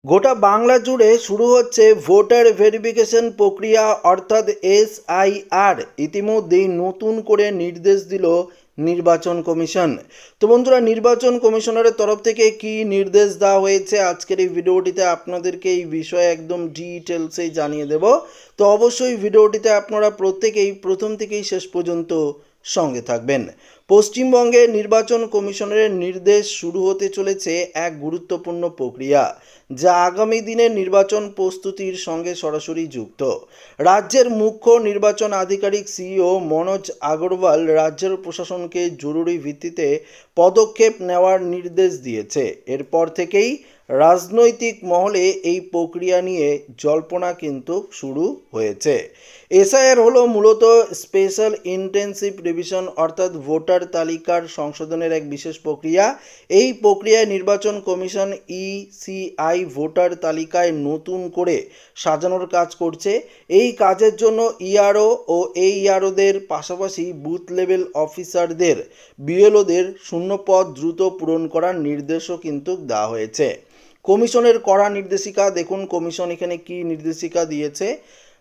গোটা বাংলা জুড়ে শুরু হচ্ছে ভোটার ভেরিফিকেশন প্রক্রিয়া অর্থাৎ এসআইআর। ইতিমধ্যেই নতুন করে নির্দেশ দিল নির্বাচন কমিশন। তো বন্ধুরা, নির্বাচন কমিশনারের তরফ থেকে কি নির্দেশ দেওয়া হয়েছে আজকের এই ভিডিওটিতে আপনাদেরকে এই বিষয়ে একদম ডিটেলসেই জানিয়ে দেব। তো অবশ্যই ভিডিওটিতে আপনারা প্রত্যেকেই প্রথম থেকেই শেষ পর্যন্ত সঙ্গে থাকবেন। পশ্চিমবঙ্গে নির্বাচন কমিশনের নির্দেশ শুরু হতে চলেছে এক গুরুত্বপূর্ণ প্রক্রিয়া, যা আগামী দিনের নির্বাচন প্রস্তুতির সঙ্গে সরাসরি যুক্ত। রাজ্যের মুখ্য নির্বাচন আধিকারিক সিইও মনোজ আগরওয়াল রাজ্যের প্রশাসনকে জরুরি ভিত্তিতে পদক্ষেপ নেওয়ার নির্দেশ দিয়েছে। এরপর থেকেই রাজনৈতিক মহলে এই প্রক্রিয়া নিয়ে জল্পনা কিন্তু শুরু হয়েছে। এসআইআর হলো মূলত স্পেশাল ইন্টেন্সিভ রিভিশন অর্থাৎ ভোটার তালিকার সংশোধনের এক বিশেষ প্রক্রিয়া। এই প্রক্রিয়ায় নির্বাচন কমিশন ইসিআই ভোটার তালিকায় নতুন করে সাজানোর কাজ করছে। এই কাজের জন্য ইআরও ও এইআরওদের পাশাপাশি বুথ লেভেল অফিসারদের বিএলওদের শূন্যপদ দ্রুত পূরণ করার নির্দেশও কিন্তু দেওয়া হয়েছে। কমিশনের কড়া নির্দেশিকা দেখুন, কমিশন এখানে কি নির্দেশিকা দিয়েছে।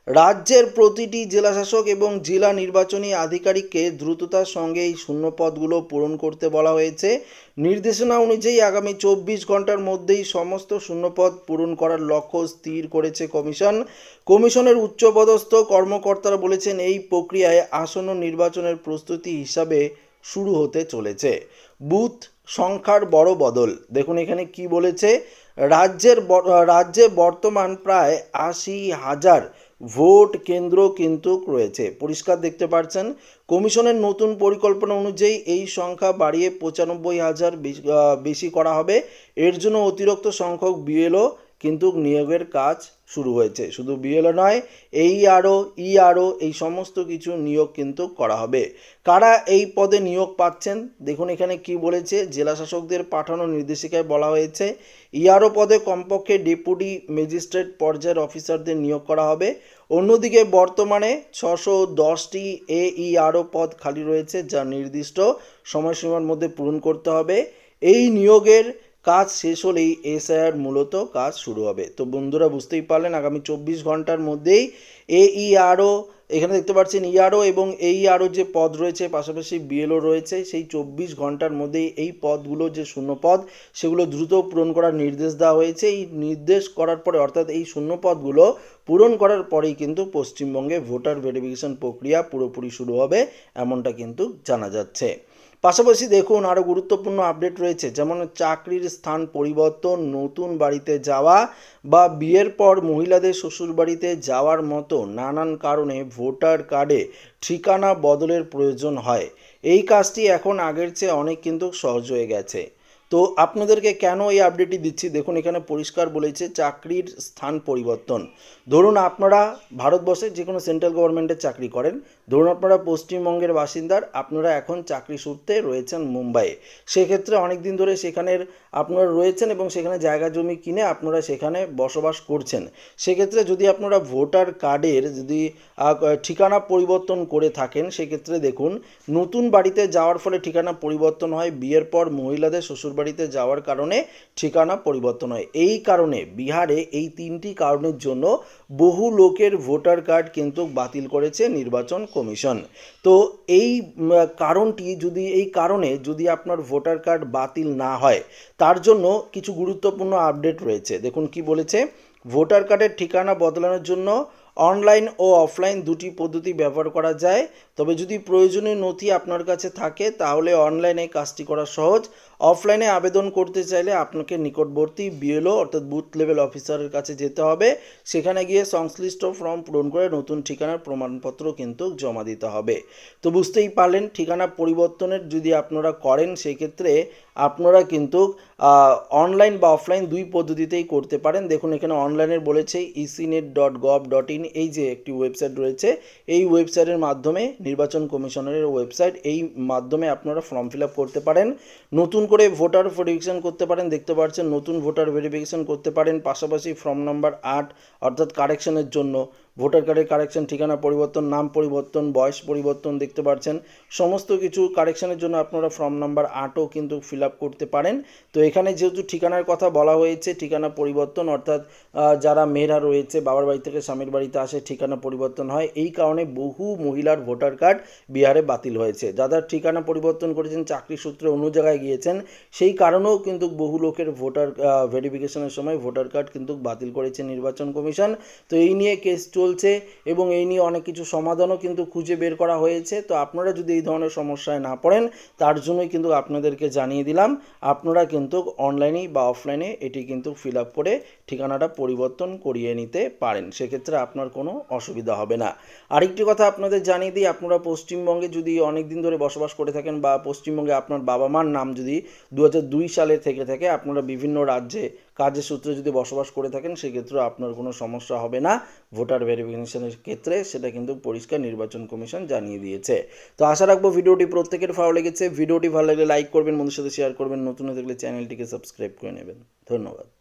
রাজ্যের প্রতিটি জেলাশাসক এবং জেলা নির্বাচনী আধিকারিককে দ্রুততার সঙ্গে এই শূন্যপদগুলো পূরণ করতে বলা হয়েছে। নির্দেশনা অনুযায়ী আগামী 24 ঘন্টার মধ্যেই সমস্ত শূন্যপদ পূরণ করার লক্ষ্য স্থির করেছে কমিশন। কমিশনের উচ্চপদস্থ কর্মকর্তারা বলেছেন, এই প্রক্রিয়ায় আসন্ন নির্বাচনের প্রস্তুতি হিসাবে শুরু হতে চলেছে। বুথ সংখ্যার বড় বদল দেখুন এখানে কি বলেছে। রাজ্যে বর্তমান প্রায় 80,000 ভোট কেন্দ্র কিন্তু রয়েছে, পরিষ্কার দেখতে পাচ্ছেন। কমিশনের নতুন পরিকল্পনা অনুযায়ী এই সংখ্যা বাড়িয়ে 95,000 বেশি করা হবে। এর জন্য অতিরিক্ত সংখ্যক বিএলও কিন্তু নিয়োগের কাজ শুরু হয়েছে। শুধু বিএলও নয়, এইআরও ইআরও এই সমস্ত কিছু নিয়োগ কিন্তু করা হবে। কারা এই পদে নিয়োগ পাচ্ছেন দেখুন এখানে কি বলেছে। জেলা শাসকদের পাঠানো নির্দেশিকায় বলা হয়েছে, ইআরও পদে কমপক্ষে ডেপুটি ম্যাজিস্ট্রেট পর্যায়ের অফিসারদের নিয়োগ করা হবে। অন্যদিকে বর্তমানে 610টি এইআরও পদ খালি রয়েছে, যা নির্দিষ্ট সময়সীমার মধ্যে পূরণ করতে হবে। এই নিয়োগের কাজ শেষ হলেই এসআইআর মূলত কাজ শুরু হবে। তো বন্ধুরা, বুঝতেই পারলেন আগামী 24 ঘন্টার মধ্যেই এইআরও এখানে দেখতে পাচ্ছেন ইআরও এবং এইআরও যে পদ রয়েছে, পাশাপাশি বিএলও রয়েছে, সেই 24 ঘন্টার মধ্যেই এই পদগুলো যে শূন্যপদ সেগুলো দ্রুত পূরণ করার নির্দেশ দেওয়া হয়েছে। এই নির্দেশ করার পরে অর্থাৎ এই শূন্যপদগুলো পূরণ করার পরেই কিন্তু পশ্চিমবঙ্গে ভোটার ভেরিফিকেশন প্রক্রিয়া পুরোপুরি শুরু হবে, এমনটা কিন্তু জানা যাচ্ছে। পাশাপাশি দেখুন আরও গুরুত্বপূর্ণ আপডেট রয়েছে, যেমন চাকরির স্থান পরিবর্তন, নতুন বাড়িতে যাওয়া বা বিয়ের পর মহিলাদের শ্বশুরবাড়িতে যাওয়ার মতো নানান কারণে ভোটার কার্ডে ঠিকানা বদলের প্রয়োজন হয়। এই কাজটি এখন আগের চেয়ে অনেক কিন্তু সহজ হয়ে গেছে। তো আপনাদেরকে কেন এই আপডেটটি দিচ্ছি দেখুন, এখানে পরিষ্কার বলেছে চাকরির স্থান পরিবর্তন। ধরুন আপনারা ভারতবর্ষের যে কোনো সেন্ট্রাল গভর্নমেন্টের চাকরি করেন, ধরুন আপনারা পশ্চিমবঙ্গের বাসিন্দার, আপনারা এখন চাকরি সূত্রে রয়েছেন মুম্বাইয়ে। সেক্ষেত্রে অনেক দিন ধরে সেখানের আপনারা রয়েছেন এবং সেখানে জায়গা জমি কিনে আপনারা সেখানে বসবাস করছেন। সেক্ষেত্রে যদি আপনারা ভোটার কার্ডের যদি ঠিকানা পরিবর্তন করে থাকেন, সেক্ষেত্রে দেখুন নতুন বাড়িতে যাওয়ার ফলে ঠিকানা পরিবর্তন হয়, বিয়ের পর মহিলাদের শ্বশুরবাড়িতে যাওয়ার কারণে ঠিকানা পরিবর্তন হয়। এই কারণে বিহারে এই 3টি কারণের জন্য বহু লোকের ভোটার কার্ড কিন্তু বাতিল করেছে নির্বাচন কমিশন। তো এই কারণে যদি আপনার ভোটার কার্ড বাতিল না হয়, তার জন্য কিছু গুরুত্বপূর্ণ আপডেট রয়েছে। দেখুন কি বলেছে, ভোটার কার্ডের ঠিকানা বদলানোর জন্য অনলাইন ও অফলাইন দুটি পদ্ধতি ব্যবহার করা যায়। তবে যদি প্রয়োজনীয় নথি আপনার কাছে থাকে তাহলে অনলাইনে কাজটি করা সহজ। অফলাইনে আবেদন করতে চাইলে আপনাকে নিকটবর্তী বিএলও অর্থাৎ বুথ লেভেল অফিসারের কাছে যেতে হবে। সেখানে গিয়ে সংশ্লিষ্ট ফর্ম পূরণ করে নতুন ঠিকানার প্রমাণপত্র কিন্তু জমা দিতে হবে। তো বুঝতেই পারলেন, ঠিকানা পরিবর্তনের যদি আপনারা করেন সেক্ষেত্রে আপনারা কিন্তু অনলাইন বা অফলাইন দুই পদ্ধতিতেই করতে পারেন। দেখুন এখানে অনলাইনের বলেছে ecnet.gov.in, এই যে একটি ওয়েবসাইট রয়েছে, এই ওয়েবসাইটের মাধ্যমে নির্বাচন কমিশনের ওয়েবসাইট, এই মাধ্যমে আপনারা ফর্ম ফিল আপ করতে পারেন, নতুন করে ভোটার ভেরিফিকেশন করতে পারেন। দেখতে পাচ্ছেন নতুন ভোটার ভেরিফিকেশন করতে পারেন, পাশাপাশি ফর্ম নাম্বার 8 অর্থাৎ কারেকশনের জন্য ভোটার কার্ডের কারেকশন, ঠিকানা পরিবর্তন, নাম পরিবর্তন, বয়স পরিবর্তন দেখতে পাচ্ছেন। সমস্ত কিছু কারেকশনের জন্য আপনারা ফর্ম নাম্বার 8ও কিন্তু ফিল আপ করতে পারেন। তো এখানে যেহেতু ঠিকানার কথা বলা হয়েছে, ঠিকানা পরিবর্তন অর্থাৎ যারা মেয়েরা রয়েছে বাবার বাড়ি থেকে স্বামীর বাড়িতে আসে ঠিকানা পরিবর্তন হয়, এই কারণে বহু মহিলার ভোটার কার্ড বিহারে বাতিল হয়েছে। যারা ঠিকানা পরিবর্তন করেছেন, চাকরি সূত্রে অন্য জায়গায় গিয়েছেন, সেই কারণেও কিন্তু বহু লোকের ভোটার ভেরিফিকেশনের সময় ভোটার কার্ড কিন্তু বাতিল করেছে নির্বাচন কমিশন। তো এই নিয়ে কেস চলছে এবং এই নিয়ে অনেক কিছু সমাধানও কিন্তু খুঁজে বের করা হয়েছে। তো আপনারা যদি এই ধরনের সমস্যায় না পড়েন, তার জন্যই কিন্তু আপনাদেরকে জানিয়ে দিলাম, আপনারা কিন্তু অনলাইনে বা অফলাইনে এটি কিন্তু ফিল আপ করে ঠিকানাটা পরিবর্তন করিয়ে নিতে পারেন। সেক্ষেত্রে আপনার কোনো অসুবিধা হবে না। আরেকটি কথা আপনাদের জানিয়ে দিই, আপনারা পশ্চিমবঙ্গে যদি অনেক দিন ধরে বসবাস করে থাকেন বা পশ্চিমবঙ্গে আপনার বাবা মার নাম যদি 2002 সালে থেকে থাকে, আপনারা বিভিন্ন রাজ্যে কাজের সূত্রে যদি বসবাস করে থাকেন, সেক্ষেত্রে আপনার কোনো সমস্যা হবে না ভোটার ভেরিফিকেশনের ক্ষেত্রে। সেটা কিন্তু পরিষ্কার নির্বাচন কমিশন জানিয়ে দিয়েছে। তো আশা রাখবো ভিডিওটি প্রত্যেকের ভালো লেগেছে। ভিডিওটি ভালো লাগলে লাইক করবেন, বন্ধুদের সাথে শেয়ার করবেন, নতুন হয়ে থাকলে চ্যানেলটিকে সাবস্ক্রাইব করে নেবেন। ধন্যবাদ।